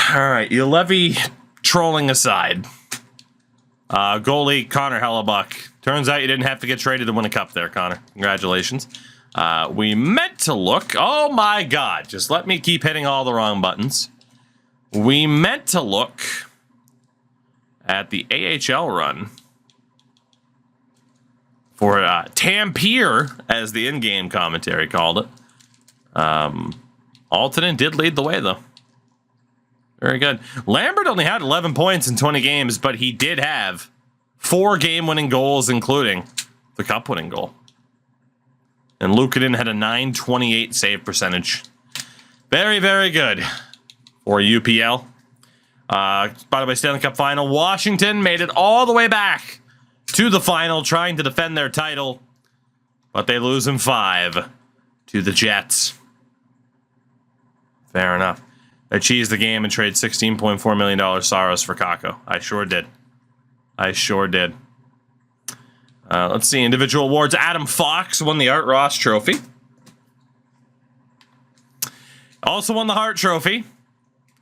All right, you levy trolling aside. Goalie Connor Hellebuck. Turns out you didn't have to get traded to win a cup there, Connor. Congratulations. We meant to look. Oh my God! Just let me keep hitting all the wrong buttons. We meant to look at the AHL run for Tampere, as the in-game commentary called it. Altonen did lead the way, though. Very good. Lambert only had 11 points in 20 games, but he did have 4 game-winning goals, including the cup-winning goal. And Lehkonen had a .928 save percentage. Very, very good for UPL. By the way, Stanley Cup final. Washington made it all the way back to the final, trying to defend their title. But they lose in 5 to the Jets. Fair enough. I cheesed the game and traded $16.4 million Saros for Kako. I sure did. I sure did. Let's see. Individual awards. Adam Fox won the Art Ross Trophy. Also won the Hart Trophy.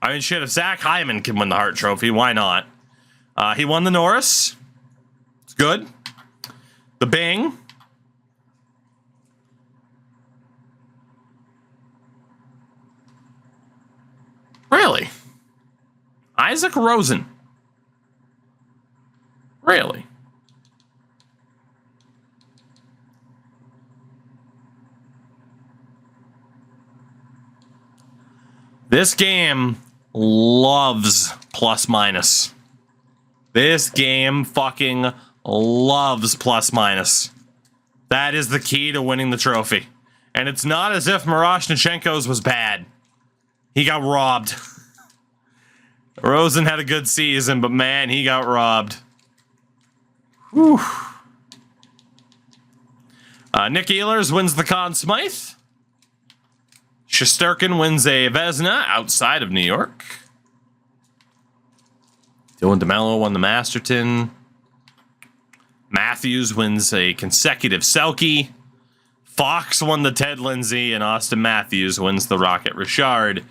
I mean, shit, if Zach Hyman can win the Hart Trophy, why not? He won the Norris. It's good. The Bing. Really? Isaac Rosen. Really? This game loves plus minus. This game fucking loves plus minus. That is the key to winning the trophy. And it's not as if Miroshnichenko's was bad. He got robbed. Rosen had a good season, but man, he got robbed. Whew. Nick Ehlers wins the Conn Smythe. Shesterkin wins a Vezina outside of New York. Dylan DeMello won the Masterton. Matthews wins a consecutive Selke. Fox won the Ted Lindsay, and Austin Matthews wins the Rocket Richard.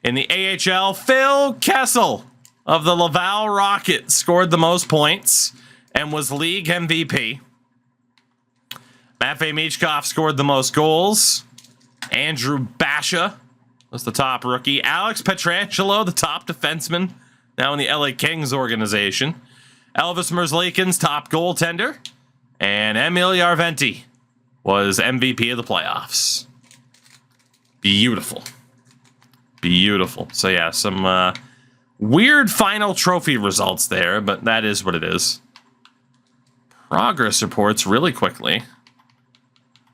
In the AHL, Phil Kessel of the Laval Rocket scored the most points and was league MVP. Matvei Michkov scored the most goals. Andrew Basha was the top rookie. Alex Pietrangelo, the top defenseman, now in the LA Kings organization. Elvis Merzlikins, top goaltender. And Emil Jarventi was MVP of the playoffs. Beautiful. Beautiful. So yeah, some weird final trophy results there, but that is what it is. Progress reports really quickly.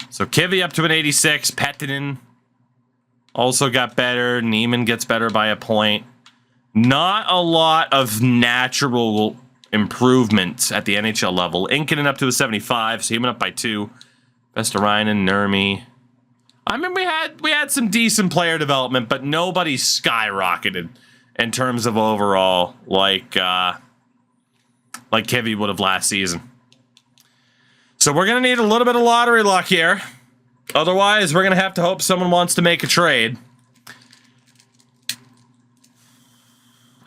So Kivy up to an 86. Pettinen also got better. Neiman gets better by a point. Not a lot of natural improvement at the NHL level. Inkinen up to a 75, so he went up by 2. Vestarainen, Nurmi. I mean, we had some decent player development, but nobody skyrocketed in terms of overall like Kivy would have last season. So we're going to need a little bit of lottery luck here. Otherwise, we're going to have to hope someone wants to make a trade.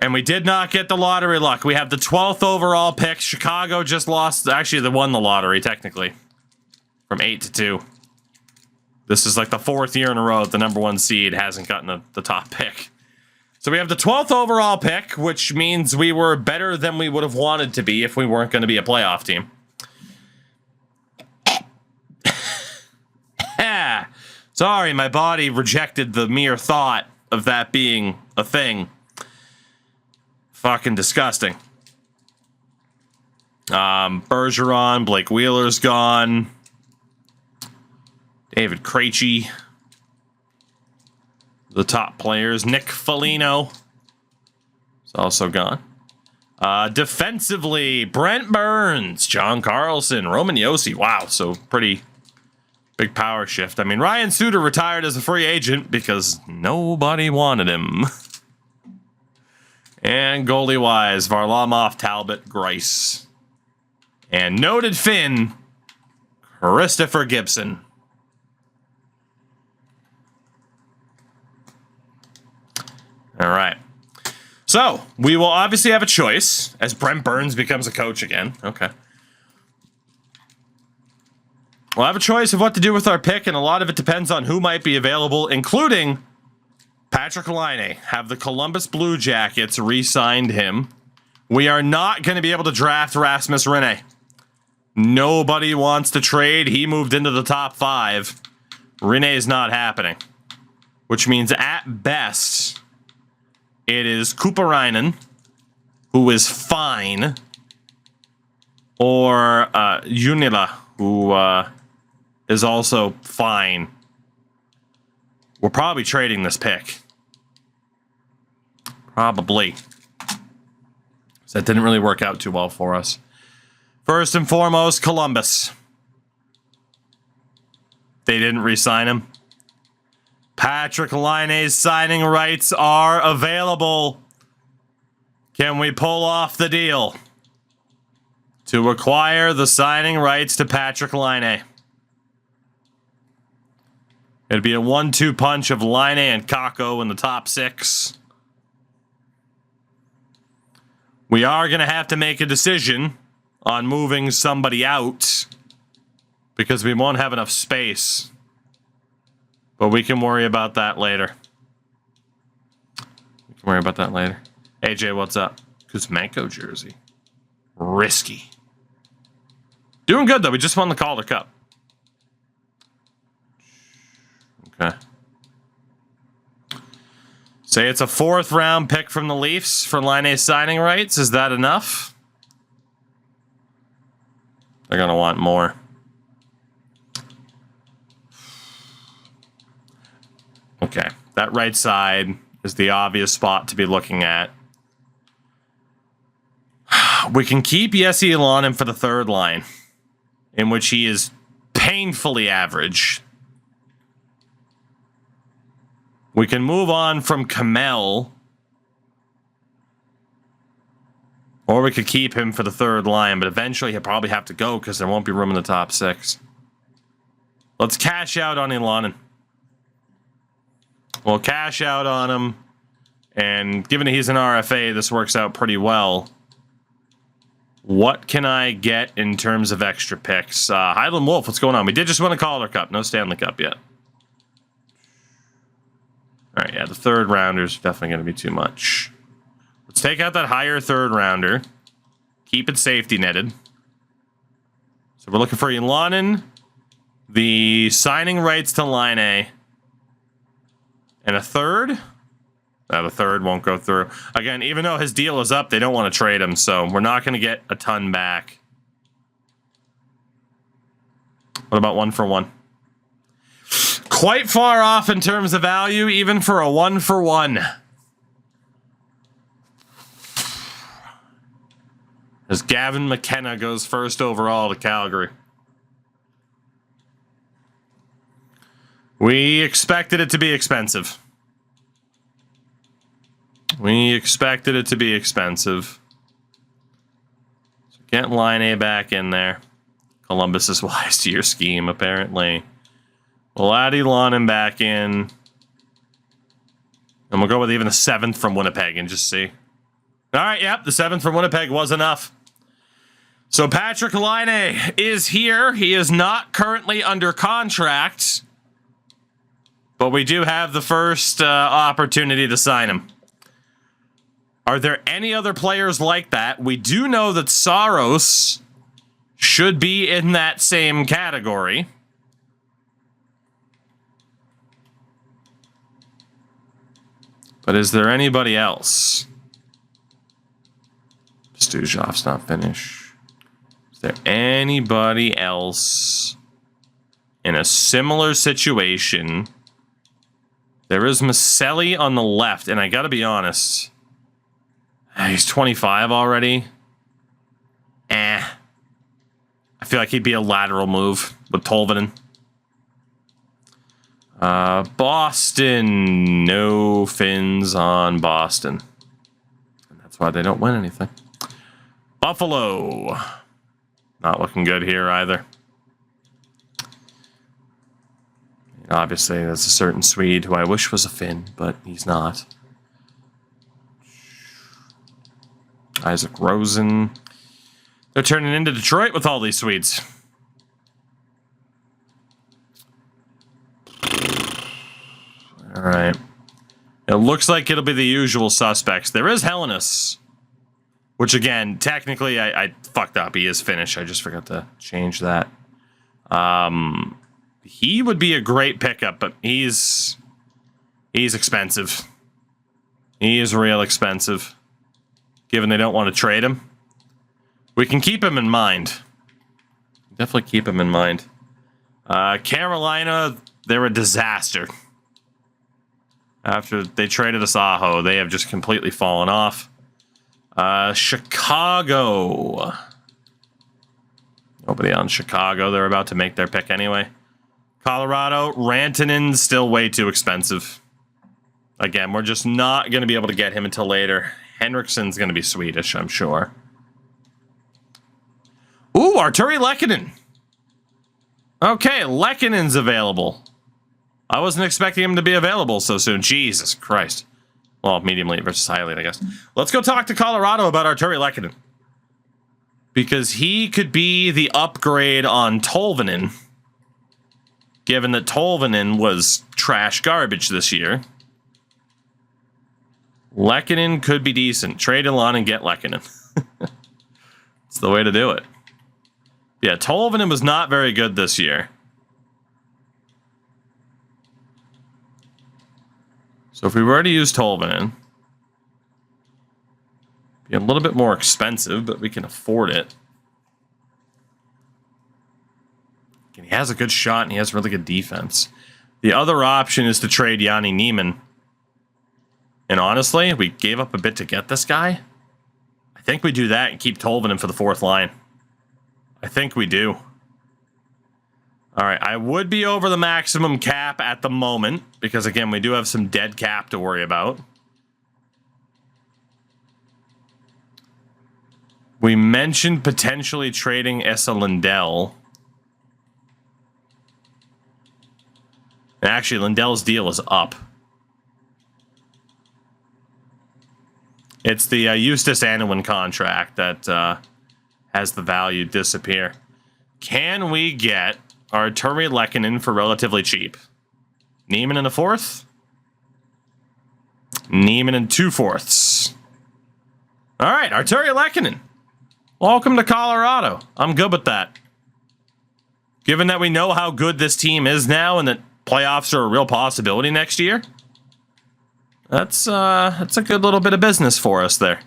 And we did not get the lottery luck. We have the 12th overall pick. Chicago just lost. Actually, they won the lottery, technically. From 8 to 2. This is like the 4th year in a row that the number 1 seed hasn't gotten the top pick. So we have the 12th overall pick, which means we were better than we would have wanted to be if we weren't going to be a playoff team. Sorry, my body rejected the mere thought of that being a thing. Fucking disgusting. Bergeron, Blake Wheeler's gone. David Krejci. The top players. Nick Foligno is also gone. Defensively, Brent Burns, John Carlson, Roman Josi. Wow, so pretty big power shift. I mean, Ryan Suter retired as a free agent because nobody wanted him. And goalie-wise, Varlamov, Talbot, Grice. And noted Finn, Christopher Gibson. All right. So, we will obviously have a choice as Brent Burns becomes a coach again. Okay. We'll have a choice of what to do with our pick, and a lot of it depends on who might be available, including Patrik Laine. Have the Columbus Blue Jackets re-signed him. We are not going to be able to draft Rasmus Rinne. Nobody wants to trade. He moved into the top 5. Rinne is not happening. Which means at best, it is Kuparainen, who is fine, or Junila, who is also fine. We're probably trading this pick. Probably. So that didn't really work out too well for us. First and foremost, Columbus. They didn't re-sign him. Patrik Laine's signing rights are available. Can we pull off the deal to acquire the signing rights to Patrik Laine? It'd be a 1-2 punch of Laine and Kakko in the top 6. We are going to have to make a decision on moving somebody out because we won't have enough space. But we can worry about that later. AJ, what's up? Kuzmenko jersey. Risky. Doing good, though. We just won the Calder Cup. Okay. Say it's a 4th round pick from the Leafs for Laine's signing rights. Is that enough? They're going to want more. Okay. That right side is the obvious spot to be looking at. We can keep Jesse Ylönen for the 3rd line, in which he is painfully average. We can move on from Kamel. Or we could keep him for the 3rd line, but eventually he'll probably have to go because there won't be room in the top 6. Let's cash out on Ylönen. We'll cash out on him, and given that he's an RFA, this works out pretty well. What can I get in terms of extra picks? Highland Wolf, what's going on? We did just win a Calder Cup. No Stanley Cup yet. All right, yeah, the 3rd rounder is definitely going to be too much. Let's take out that higher 3rd rounder. Keep it safety netted. So we're looking for Ylönen, the signing rights to Laine, and a 3rd. The 3rd won't go through. Again, even though his deal is up, they don't want to trade him, so we're not going to get a ton back. What about 1-for-1? Quite far off in terms of value, even for a 1-for-1. As Gavin McKenna goes 1st overall to Calgary. We expected it to be expensive. So get Laine back in there. Columbus is wise to your scheme, apparently. We'll add Ylönen back in. And we'll go with even the 7th from Winnipeg and just see. All right, yep, the 7th from Winnipeg was enough. So Patrik Laine is here. He is not currently under contract. But we do have the first opportunity to sign him. Are there any other players like that? We do know that Saros should be in that same category. But is there anybody else? Stujov's not finished. Is there anybody else in a similar situation? There is Maselli on the left, and I gotta be honest. He's 25 already. I feel like he'd be a lateral move with Tolvanen. Boston. No Finns on Boston. And that's why they don't win anything. Buffalo. Not looking good here either. Obviously, there's a certain Swede who I wish was a Finn, but he's not. Isaac Rosen. They're turning into Detroit with all these Swedes. All right. It looks like it'll be the usual suspects. There is Hellenis, which again, technically, I fucked up. He is Finnish. I just forgot to change that. He would be a great pickup, but he's expensive. He is real expensive, given they don't want to trade him. We can keep him in mind. Definitely keep him in mind. Carolina, they're a disaster. After they traded us Aho, they have just completely fallen off. Chicago. Nobody on Chicago. They're about to make their pick anyway. Colorado, Rantanen's still way too expensive. Again, we're just not going to be able to get him until later. Henriksen's going to be Swedish, I'm sure. Ooh, Artturi Lehkonen. Okay, Lehkonen's available. I wasn't expecting him to be available so soon. Jesus Christ. Well, medium elite versus high elite, I guess. Let's go talk to Colorado about Artturi Lehkonen. Because he could be the upgrade on Tolvanen. Given that Tolvanen was trash garbage this year. Lehkonen could be decent. Trade Elon and get Lehkonen. It's the way to do it. Yeah, Tolvanen was not very good this year. So if we were to use Tolvanen, be a little bit more expensive, but we can afford it. And he has a good shot and he has really good defense. The other option is to trade Yanni Niemann. And honestly, we gave up a bit to get this guy. I think we do that and keep Tolvanen for the fourth line. I think we do. All right, I would be over the maximum cap at the moment because, again, we do have some dead cap to worry about. We mentioned potentially trading Esa Lindell. Actually, Lindell's deal is up. It's the Eustace Anowin contract that has the value disappear. Can we get Artturi Lehkonen for relatively cheap? Niemann in a fourth? Niemann in 2/4. All right, Artturi Lehkonen. Welcome to Colorado. I'm good with that. Given that we know how good this team is now and that playoffs are a real possibility next year, that's a good little bit of business for us there.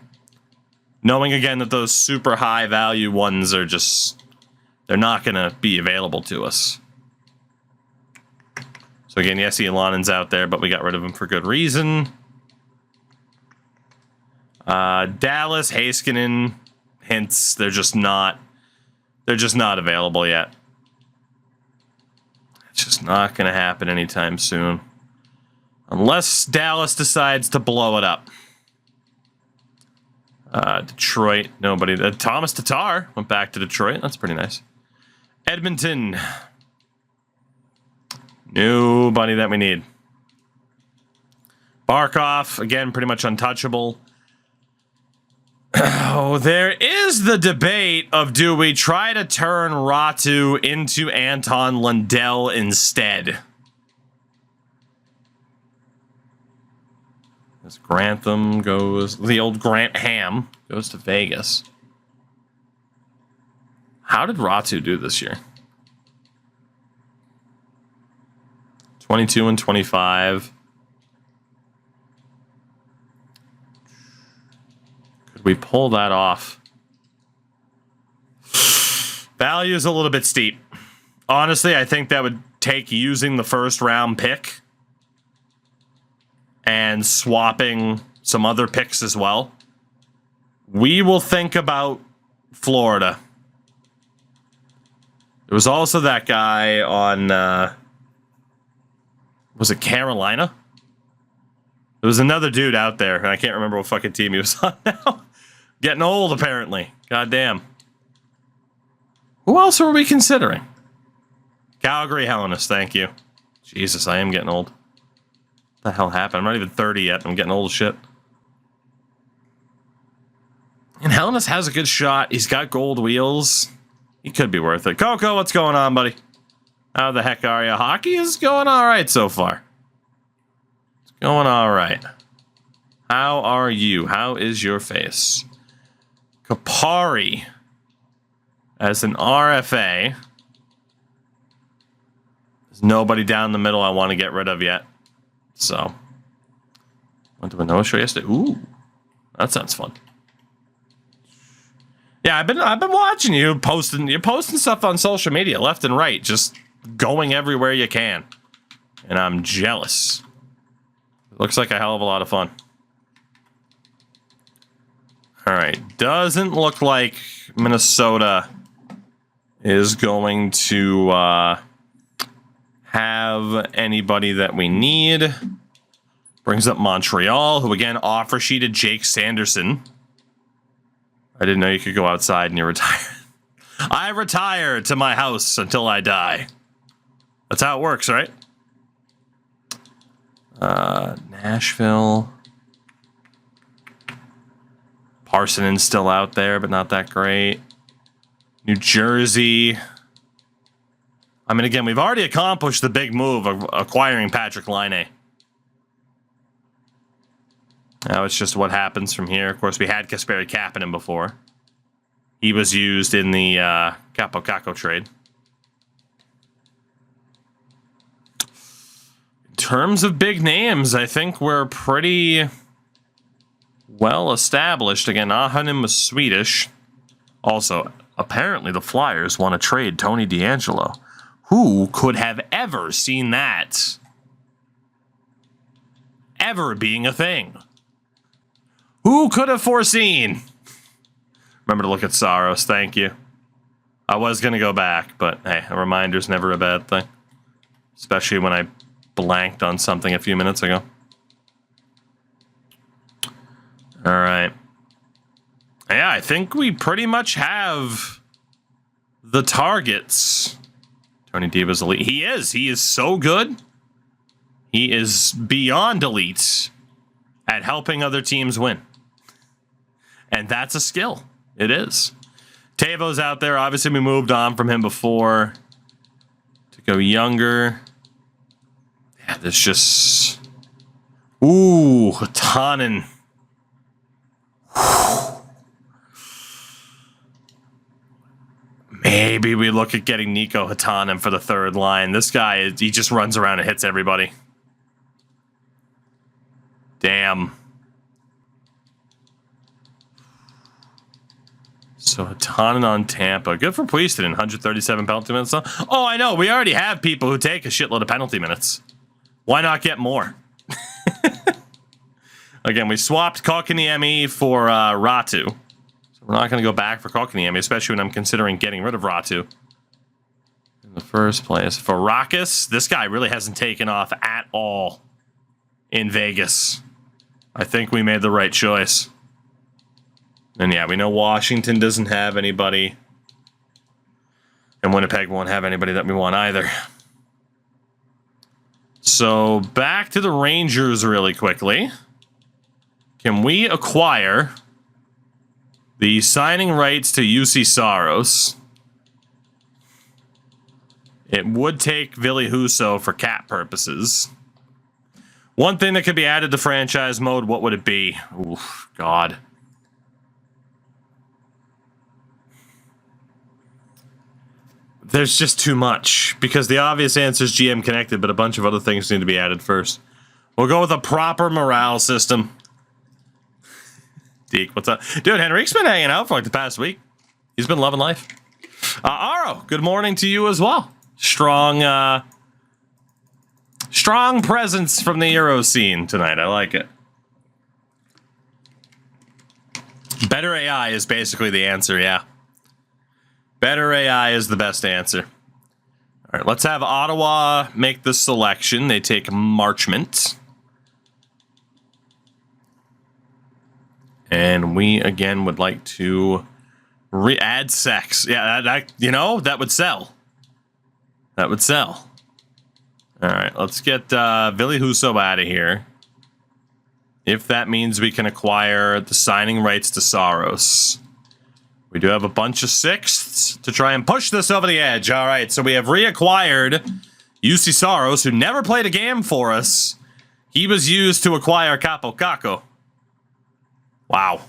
Knowing again that those super high value ones are just, they're not going to be available to us. So again, yes, Elanen's out there, but we got rid of him for good reason. Dallas, Heiskanen, Hintz, they're just not available yet. It's just not going to happen anytime soon. Unless Dallas decides to blow it up. Detroit, nobody. Thomas Tatar went back to Detroit. That's pretty nice. Edmonton. Nobody that we need. Barkov, again, pretty much untouchable. Oh, there is the debate of do we try to turn Ratu into Anton Lundell instead? This Grantham goes, the old Grant Ham goes to Vegas. How did Ratu do this year? 22 and 25. Could we pull that off? Value is a little bit steep. Honestly, I think that would take using the first round pick and swapping some other picks as well. We will think about Florida. There was also that guy on, was it Carolina? There was another dude out there, and I can't remember what fucking team he was on now. Getting old, apparently. Goddamn. Who else were we considering? Calgary Hellenis, thank you. Jesus, I am getting old. What the hell happened? I'm not even 30 yet. I'm getting old as shit. And Hellenus has a good shot. He's got gold wheels. He could be worth it. Coco, what's going on, buddy? How the heck are you? Hockey is going all right so far. It's going all right. How are you? How is your face? Kapari as an RFA. There's nobody down the middle I want to get rid of yet. So, went to a no show yesterday. Ooh, that sounds fun. Yeah, I've been watching you posting. You're posting stuff on social media left and right, just going everywhere you can, and I'm jealous. It looks like a hell of a lot of fun. All right, doesn't look like Minnesota is going to have anybody that we need. Brings up Montreal, who again offer sheeted Jake Sanderson. I didn't know you could go outside and you're retired. I retire to my house until I die. That's how it works, right? Nashville. Parsonen's still out there, but not that great. New Jersey. I mean, again, we've already accomplished the big move of acquiring Patrik Laine. Now it's just what happens from here. Of course, we had Kasperi Kapanen before. He was used in the Capo Caco trade. In terms of big names, I think we're pretty well established. Again, Ahonen was Swedish. Also, apparently the Flyers want to trade Tony DeAngelo. Who could have ever seen that ever being a thing? Who could have foreseen? Remember to look at Saros, thank you. I was going to go back, but hey, a reminder's never a bad thing. Especially when I blanked on something a few minutes ago. All right. Yeah, I think we pretty much have the targets. Tony Diva's elite. He is. He is so good. He is beyond elite at helping other teams win. And that's a skill. It is. Tavo's out there. Obviously, we moved on from him before to go younger. Yeah, there's just... Ooh, Hatanen. Maybe we look at getting Nico Hatanen for the third line. This guy, he just runs around and hits everybody. Damn. So Hatanen on Tampa. Good for Puiston in 137 penalty minutes. Oh, I know. We already have people who take a shitload of penalty minutes. Why not get more? Again, we swapped Kotkaniemi for Ratu. So we're not going to go back for Kotkaniemi, especially when I'm considering getting rid of Ratu in the first place. For Rakis, this guy really hasn't taken off at all in Vegas. I think we made the right choice. And yeah, we know Washington doesn't have anybody. And Winnipeg won't have anybody that we want either. So back to the Rangers really quickly. Can we acquire the signing rights to UC Saros? It would take Ville Husso for cap purposes. One thing that could be added to franchise mode, what would it be? Oof, God. There's just too much, because the obvious answer is GM connected, but a bunch of other things need to be added first. We'll go with a proper morale system. Deke, what's up? Dude, Henrik's been hanging out for like the past week. He's been loving life. Aro, good morning to you as well. Strong presence from the Euro scene tonight. I like it. Better AI is basically the answer, yeah. Better AI is the best answer. All right, let's have Ottawa make the selection. They take Marchment. And we, again, would like to add sex. Yeah, that would sell. That would sell. All right, let's get Ville Husso out of here. if that means we can acquire the signing rights to Saros. We do have a bunch of sixths to try and push this over the edge. All right, so we have reacquired UC Saros, who never played a game for us. He was used to acquire Capo Caco. Wow.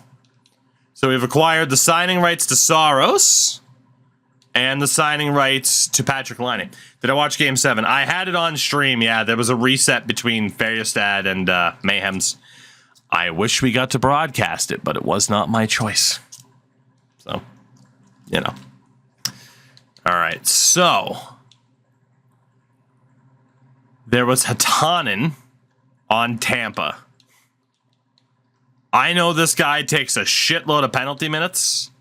So we've acquired the signing rights to Saros and the signing rights to Patrik Laine. Did I watch Game 7? I had it on stream. Yeah, there was a reset between Färjestad and Mayhems. I wish we got to broadcast it, but it was not my choice. So, you know. All right, so there was Hatanen on Tampa. I know this guy takes a shitload of penalty minutes,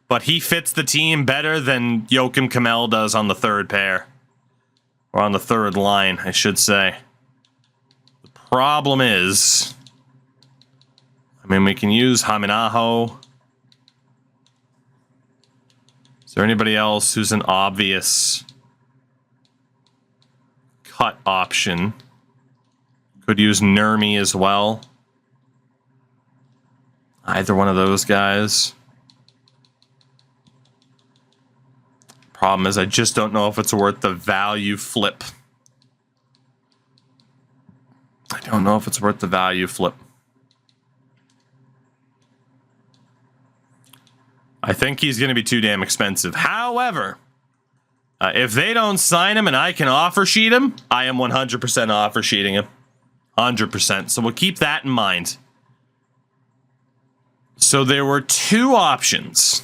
but he fits the team better than Joakim Kamel does on the third pair. Or on the third line, I should say. The problem is, I mean, we can use Haminaho. Is there anybody else who's an obvious cut option? Could use Nurmi as well. Either one of those guys. Problem is, I just don't know if it's worth the value flip. I don't know if it's worth the value flip. I think he's going to be too damn expensive. However, if they don't sign him and I can offer sheet him, I am 100% offer sheeting him. 100%. So we'll keep that in mind. So there were two options.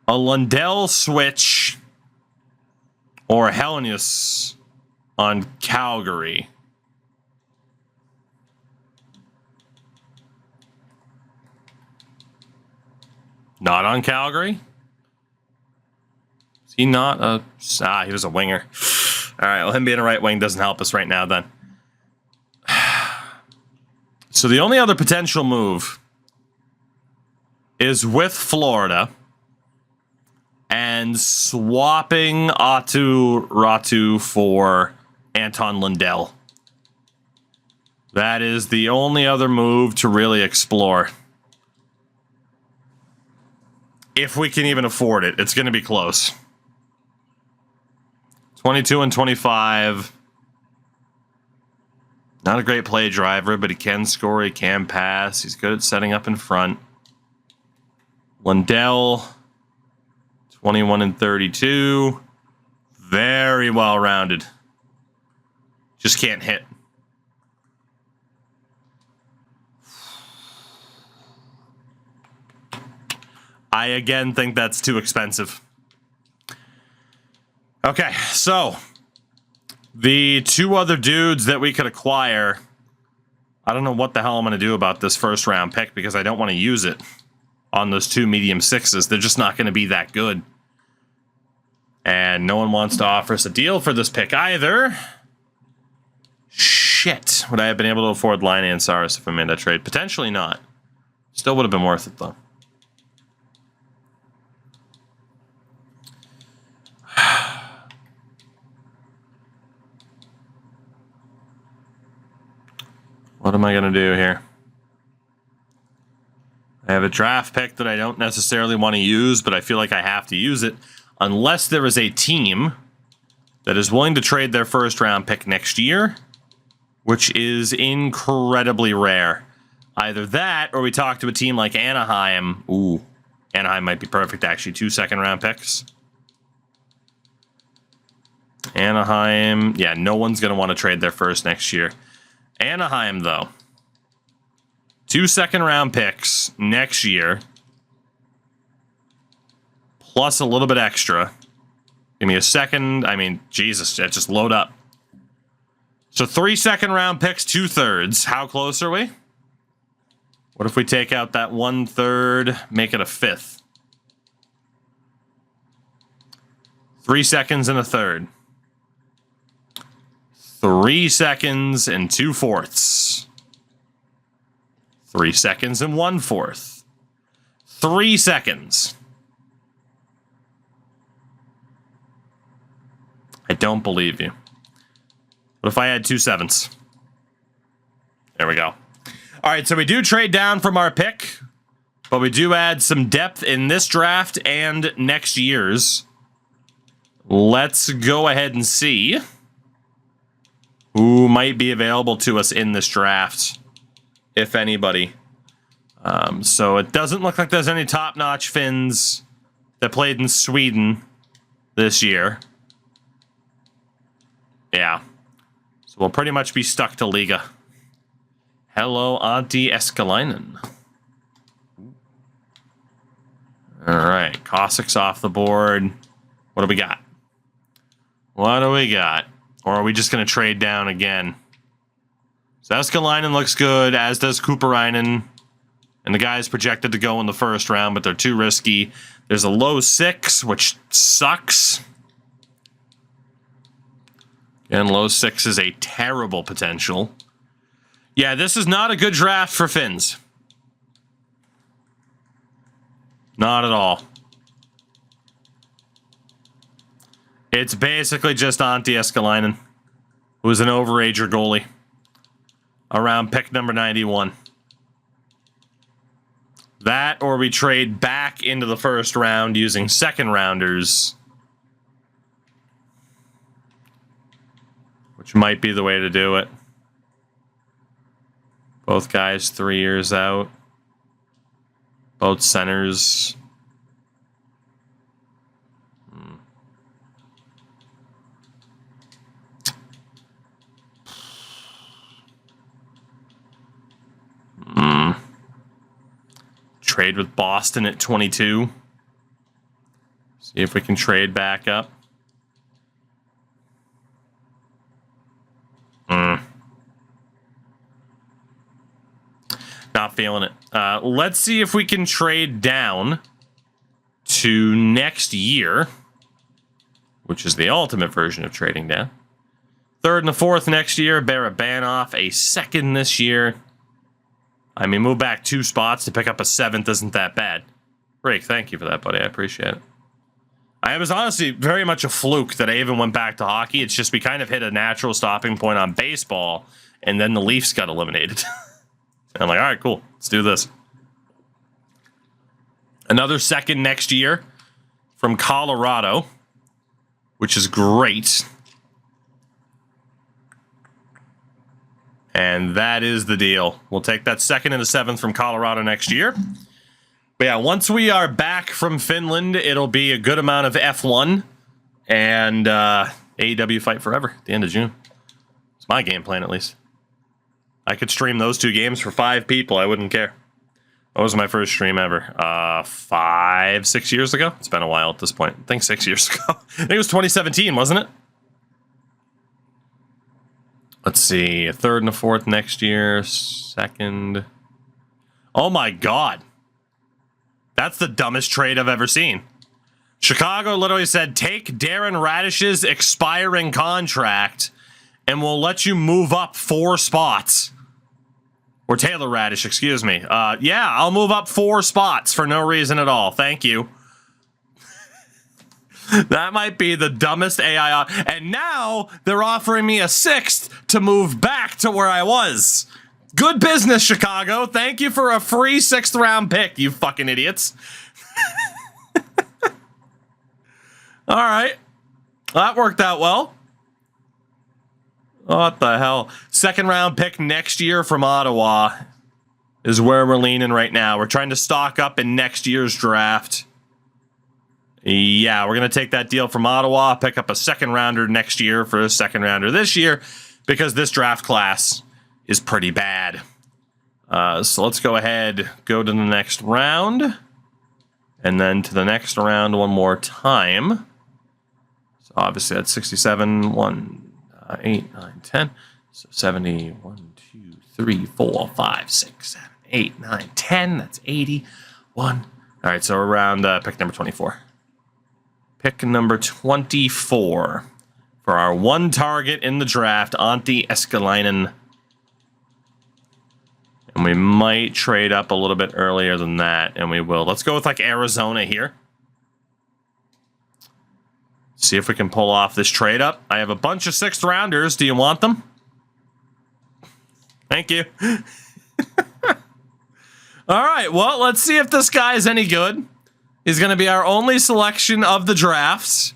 A Lundell switch or Helenius on Calgary. Not on Calgary? Is he not a... he was a winger. All right, well, him being a right wing doesn't help us right now then. So the only other potential move is with Florida and swapping Ratu for Anton Lundell. That is the only other move to really explore. If we can even afford it, it's going to be close. 22 and 25. Not a great play driver, but he can score, he can pass. He's good at setting up in front. Lundell, 21 and 32. Very well rounded. Just can't hit. I again think that's too expensive. Okay, so the two other dudes that we could acquire, I don't know what the hell I'm going to do about this first round pick because I don't want to use it on those two medium sixes. They're just not going to be that good. And no one wants to offer us a deal for this pick either. Shit. Would I have been able to afford Laine and Saros if I made that trade? Potentially not. Still would have been worth it though. What am I going to do here? I have a draft pick that I don't necessarily want to use, but I feel like I have to use it unless there is a team that is willing to trade their first round pick next year, which is incredibly rare. Either that or we talk to a team like Anaheim. Ooh, Anaheim might be perfect, actually. 2 second round picks. Anaheim. Yeah, no one's going to want to trade their first next year. Anaheim, though. 2 second round picks next year. Plus a little bit extra. Give me a second. I mean, Jesus, just load up. So 3 second round picks, 2/3. How close are we? What if we take out that 1/3, make it a 5th? 3 seconds and a third. 3 seconds and 2/4. 3 seconds and 1/4. 3 seconds. I don't believe you. What if I had 2 7s? There we go. All right, so we do trade down from our pick, but we do add some depth in this draft and next year's. Let's go ahead and see who might be available to us in this draft, if anybody. So it doesn't look like there's any top-notch Finns that played in Sweden this year. Yeah. So we'll pretty much be stuck to Liga. Hello, Antti Eskelinen. All right, Cossacks off the board. What do we got? What do we got? Or are we just going to trade down again? So Eskelinen looks good, as does Kuparainen. And the guy's projected to go in the first round, but they're too risky. There's a low 6, which sucks. And low 6 is a terrible potential. Yeah, this is not a good draft for Finns. Not at all. It's basically just Antti Eskelinen, who is an overager goalie, around pick number 91. That, or we trade back into the first round using second rounders, which might be the way to do it. Both guys 3 years out. Both centers. Trade with Boston at 22. See if we can trade back up. Not feeling it. Let's see if we can trade down to next year, which is the ultimate version of trading down. Third and the fourth next year. Barabanov a second this year. I mean, move back 2 spots to pick up a 7th isn't that bad. Rick, thank you for that, buddy. I appreciate it. I was honestly very much a fluke that I even went back to hockey. It's just we kind of hit a natural stopping point on baseball, and then the Leafs got eliminated. I'm like, all right, cool. Let's do this. Another second next year from Colorado, which is great. And that is the deal. We'll take that second and the 7th from Colorado next year. But yeah, once we are back from Finland, it'll be a good amount of F1 and AEW Fight Forever at the end of June. It's my game plan, at least. I could stream those 2 games for 5 people. I wouldn't care. That was my first stream ever. 5, 6 years ago? It's been a while at this point. I think 6 years ago. I think it was 2017, wasn't it? Let's see. A third and a fourth next year. Second. Oh my God. That's the dumbest trade I've ever seen. Chicago literally said, take Darren Radish's expiring contract and we'll let you move up 4 spots. Or Taylor Radish, excuse me. Yeah, I'll move up 4 spots for no reason at all. Thank you. That might be the dumbest AI. And now they're offering me a 6th to move back to where I was. Good business, Chicago. Thank you for a free 6th round pick, you fucking idiots. All right. That worked out well. What the hell? 2nd round pick next year from Ottawa is where we're leaning right now. We're trying to stock up in next year's draft. Yeah, we're going to take that deal from Ottawa, pick up a 2nd rounder next year for a 2nd rounder this year, because this draft class is pretty bad. So let's go ahead, go to the next round, and then to the next round one more time. So obviously that's 67, 1, 8, 9, 10. So 70, 1, 2, 3, 4, 5, 6, 7, 8, 9, 10. That's 81. All right, so we're around pick number 24. Pick number 24 for our 1 target in the draft, Antti Eskelinen. And we might trade up a little bit earlier than that, and we will. Let's go with like Arizona here. See if we can pull off this trade up. I have a bunch of 6th rounders. Do you want them? Thank you. All right, well, let's see if this guy is any good. He's going to be our only selection of the drafts.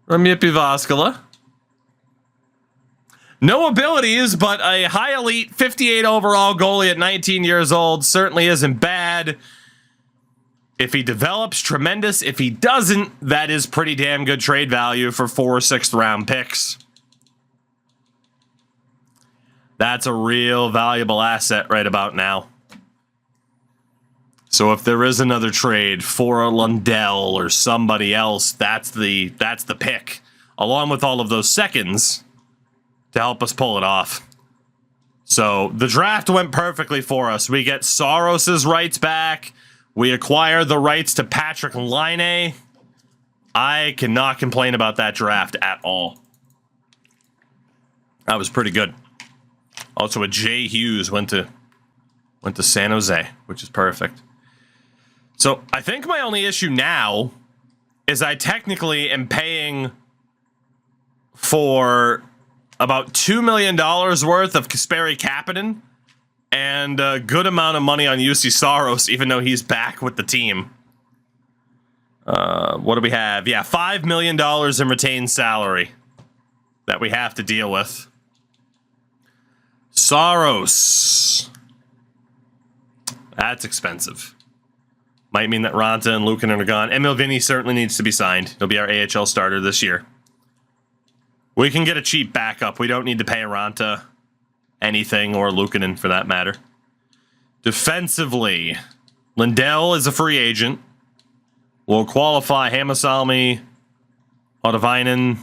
Remier Pivaskala. No abilities, but a high elite 58 overall goalie at 19 years old certainly isn't bad. If he develops, tremendous. If he doesn't, that is pretty damn good trade value for 4 6th-round picks. That's a real valuable asset right about now. So if there is another trade for a Lundell or somebody else, that's the pick, along with all of those seconds to help us pull it off. So the draft went perfectly for us. We get Saros' rights back. We acquire the rights to Patrik Laine. I cannot complain about that draft at all. That was pretty good. Also, a Jay Hughes went to San Jose, which is perfect. So I think my only issue now is I technically am paying for about $2 million worth of Kasperi Kapanen and a good amount of money on UC Saros, even though he's back with the team. What do we have? Yeah, $5 million in retained salary that we have to deal with. Saros. That's expensive. Might mean that Ranta and Lehkonen are gone. Emil Vinny certainly needs to be signed. He'll be our AHL starter this year. We can get a cheap backup. We don't need to pay Ranta anything, or Lehkonen for that matter. Defensively, Lundell is a free agent. We'll qualify Hamasalmi, Otavainen,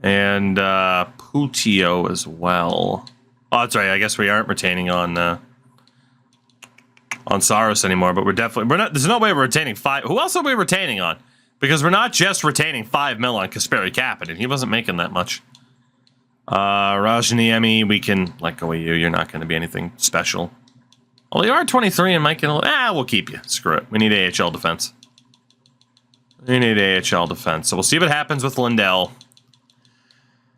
and Putio as well. Oh, that's right. I guess we aren't retaining on Saros anymore, but we're not. There's no way we're retaining 5. Who else are we retaining on? Because we're not just retaining $5 million on Kasperi Kapanen. He wasn't making that much. Rajaniemi, we can let go of you. You're not going to be anything special. Well, you are 23 and might get we'll keep you. Screw it. We need AHL defense. We need AHL defense. So we'll see what happens with Lundell.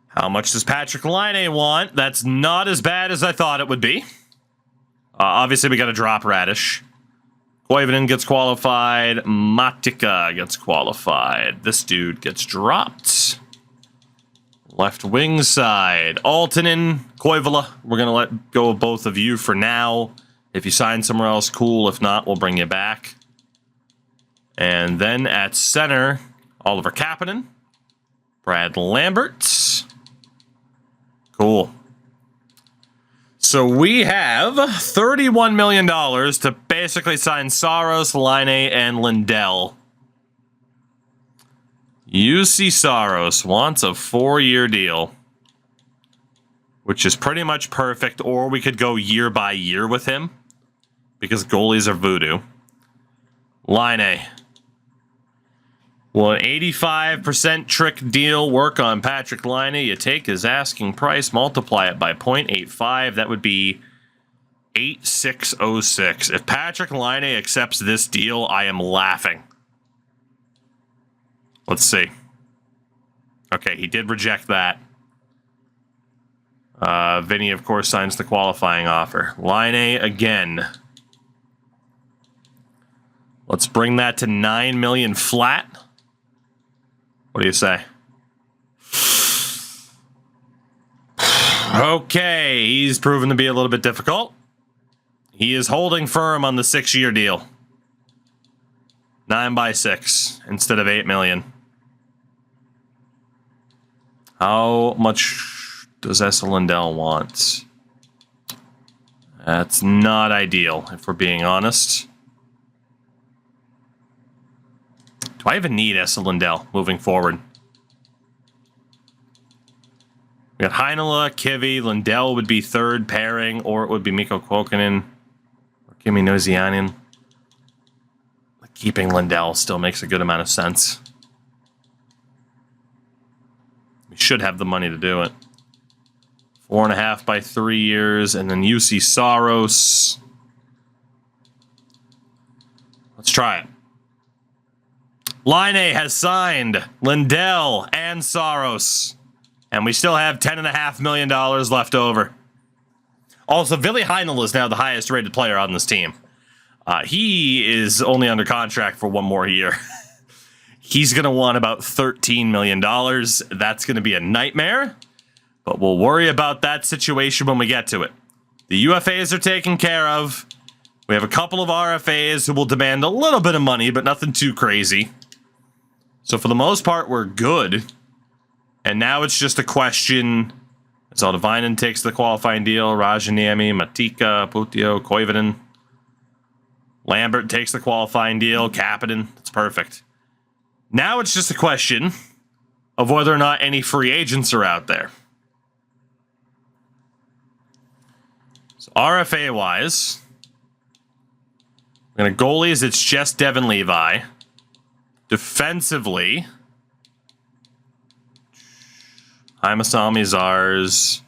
How much does Patrik Laine want? That's not as bad as I thought it would be. Obviously, we got to drop Radish. Koivunen gets qualified. Matika gets qualified. This dude gets dropped. Left wing side. Aaltonen, Koivula. We're going to let go of both of you for now. If you sign somewhere else, cool. If not, we'll bring you back. And then at center, Oliver Kapanen. Brad Lambert. Cool. So we have $31 million to basically sign Saros, Laine, and Lundell. UC Saros wants a 4-year deal, which is pretty much perfect, or we could go year by year with him, because goalies are voodoo. Laine. Will an 85% trick deal work on Patrik Laine? You take his asking price, multiply it by 0.85. That would be 8606. If Patrik Laine accepts this deal, I am laughing. Let's see. Okay, he did reject that. Vinny, of course, signs the qualifying offer. Laine again. Let's bring that to $9 million flat. What do you say? Okay, he's proven to be a little bit difficult. He is holding firm on the 6-year deal. 9x6 instead of $8 million. How much does Esa Lundell want? That's not ideal, if we're being honest. Do I even need Esa Lundell moving forward? We got Heinola, Kivi, Lundell would be third pairing, or it would be Mikko Kuokkanen or Kimi Nozianen. Keeping Lundell still makes a good amount of sense. We should have the money to do it. 4.5 by 3 years, and then UC Saros. Let's try it. Laine has signed Lundell and Saros. And we still have $10.5 million left over. Also, Ville Heinola is now the highest rated player on this team. He is only under contract for one more year. He's going to want about $13 million. That's going to be a nightmare. But we'll worry about that situation when we get to it. The UFAs are taken care of. We have a couple of RFAs who will demand a little bit of money, but nothing too crazy. So for the most part, we're good. And now it's just a question. So Devinen takes the qualifying deal. Rajaniemi, Matika, Putio, Koivunen. Lambert takes the qualifying deal. Kapanen. That's perfect. Now it's just a question of whether or not any free agents are out there. So RFA-wise, we're going to goalies, it's just Devin Levi. Defensively, Haimasami's ours.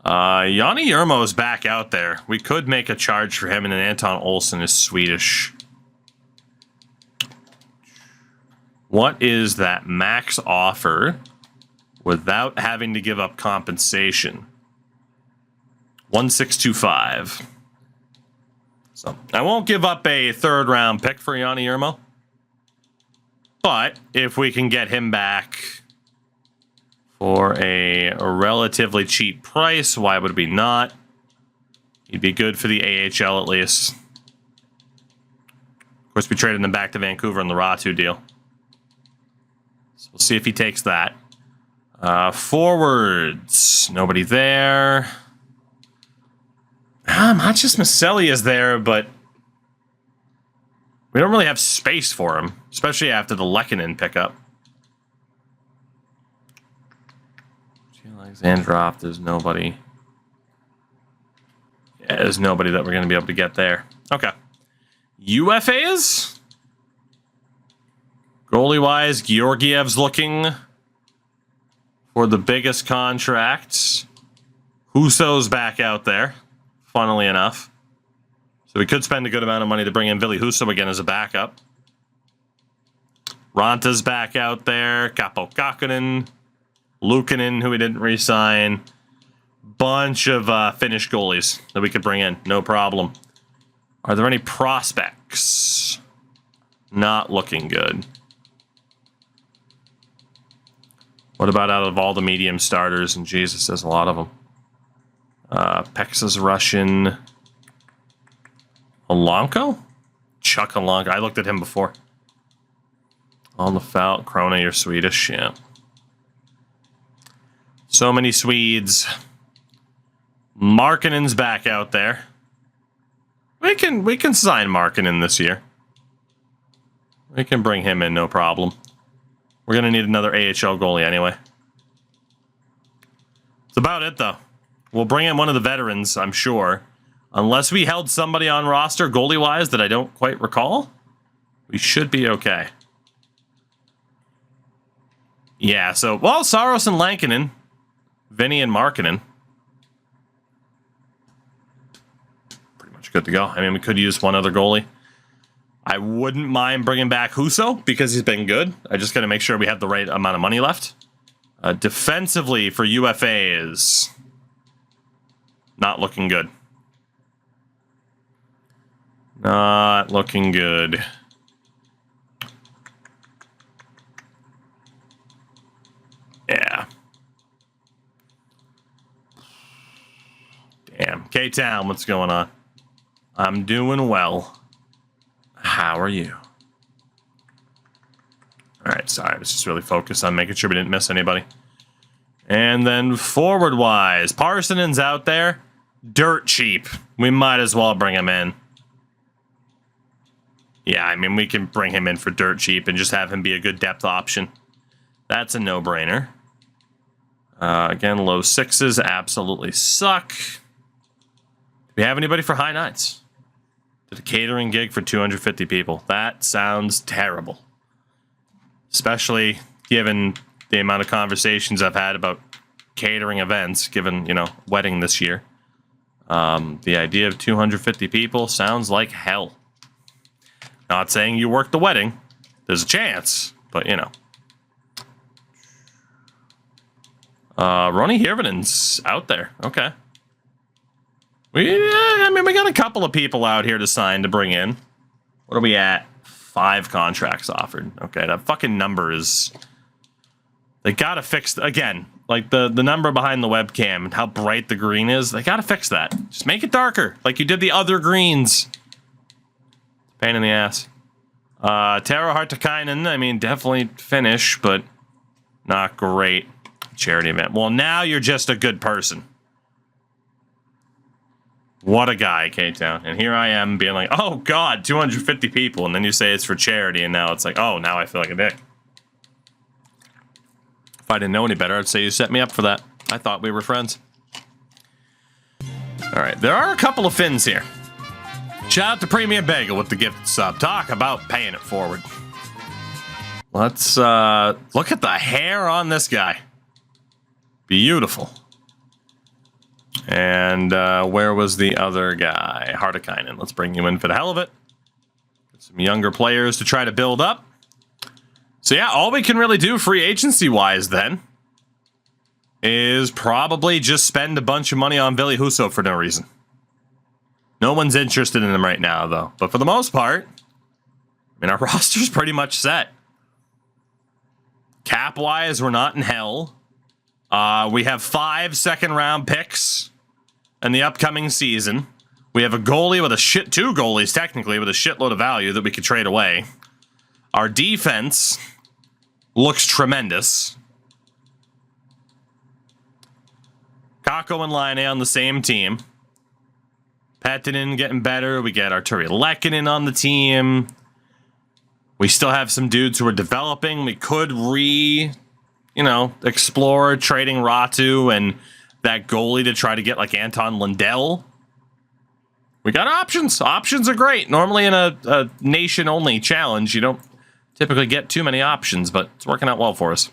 Yanni Yermo's back out there. We could make a charge for him, and then Anton Olsen is Swedish. What is that max offer without having to give up compensation? 1625. So I won't give up a third-round pick for Yanni Yermo. But if we can get him back for a relatively cheap price, why would we not? He'd be good for the AHL at least. Of course, we traded him back to Vancouver on the Ratu deal. So we'll see if he takes that. Forwards, nobody there. Matches Maselli is there, but we don't really have space for him, especially after the Lehkonen pickup. Alexandrov, there's nobody. Yeah, there's nobody that we're going to be able to get there. Okay. UFAs? Goalie-wise, Georgiev's looking for the biggest contracts. Husso's back out there, funnily enough. So we could spend a good amount of money to bring in Ville Husso again as a backup. Ranta's back out there. Capo Kakkonen. Lehkonen, who we didn't re-sign. Bunch of Finnish goalies that we could bring in. No problem. Are there any prospects? Not looking good. What about out of all the medium starters? And Jesus, there's a lot of them. Pexa's Russian. Alanko? Chuck Alanko. I looked at him before. On the foul. Krona, you're Swedish. Yeah. So many Swedes. Markkanen's back out there. We can sign Markkanen this year. We can bring him in, no problem. We're going to need another AHL goalie anyway. That's about it, though. We'll bring in one of the veterans, I'm sure. Unless we held somebody on roster goalie-wise that I don't quite recall, we should be okay. Yeah, so, well, Saros and Lankinen, Vinny and Markkanen. Pretty much good to go. I mean, we could use one other goalie. I wouldn't mind bringing back Husso because he's been good. I just got to make sure we have the right amount of money left. Defensively for UFA is not looking good. Not looking good. Yeah. Damn. K-Town, what's going on? I'm doing well. How are you? Alright, sorry. I was just really focused on making sure we didn't miss anybody. And then forward-wise, Parsonen's out there. Dirt cheap. We might as well bring him in. Yeah, I mean, we can bring him in for dirt cheap and just have him be a good depth option. That's a no-brainer. Again, low sixes absolutely suck. Do we have anybody for high nights? Did a catering gig for 250 people. That sounds terrible. Especially given the amount of conversations I've had about catering events, given, you know, wedding this year. The idea of 250 people sounds like hell. Not saying you work the wedding. There's a chance, but, you know. Roni Hirvanen's out there. Okay. I mean, we got a couple of people out here to sign to bring in. What are we at? 5 contracts offered. Okay, that fucking number is... They gotta fix... Again, like the number behind the webcam and how bright the green is, they gotta fix that. Just make it darker, like you did the other greens. Pain in the ass. Taro Hartikainen, I mean, definitely finish, but not great. Charity event. Well, now you're just a good person. What a guy, K-Town. And here I am being like, oh, God, 250 people. And then you say it's for charity, and now it's like, oh, now I feel like a dick. If I didn't know any better, I'd say you set me up for that. I thought we were friends. All right, there are a couple of Finns here. Shout out to Premium Bagel with the gift sub. Talk about paying it forward. Let's look at the hair on this guy. Beautiful. And where was the other guy? Hartikainen. Let's bring you in for the hell of it. Get some younger players to try to build up. So yeah, all we can really do free agency-wise then is probably just spend a bunch of money on Ville Husso for no reason. No one's interested in him right now, though. But for the most part, I mean, our roster's pretty much set. Cap-wise, we're not in hell. We have 5 second-round picks in the upcoming season. We have a goalie with a 2 goalies, technically, with a shitload of value that we could trade away. Our defense looks tremendous. Kakko and Laine on the same team. Patrik getting better. We get Artturi Lehkonen on the team. We still have some dudes who are developing. We could explore trading Ratu and that goalie to try to get like Anton Lundell. We got options. Options are great. Normally in a nation-only challenge, you don't typically get too many options, but it's working out well for us.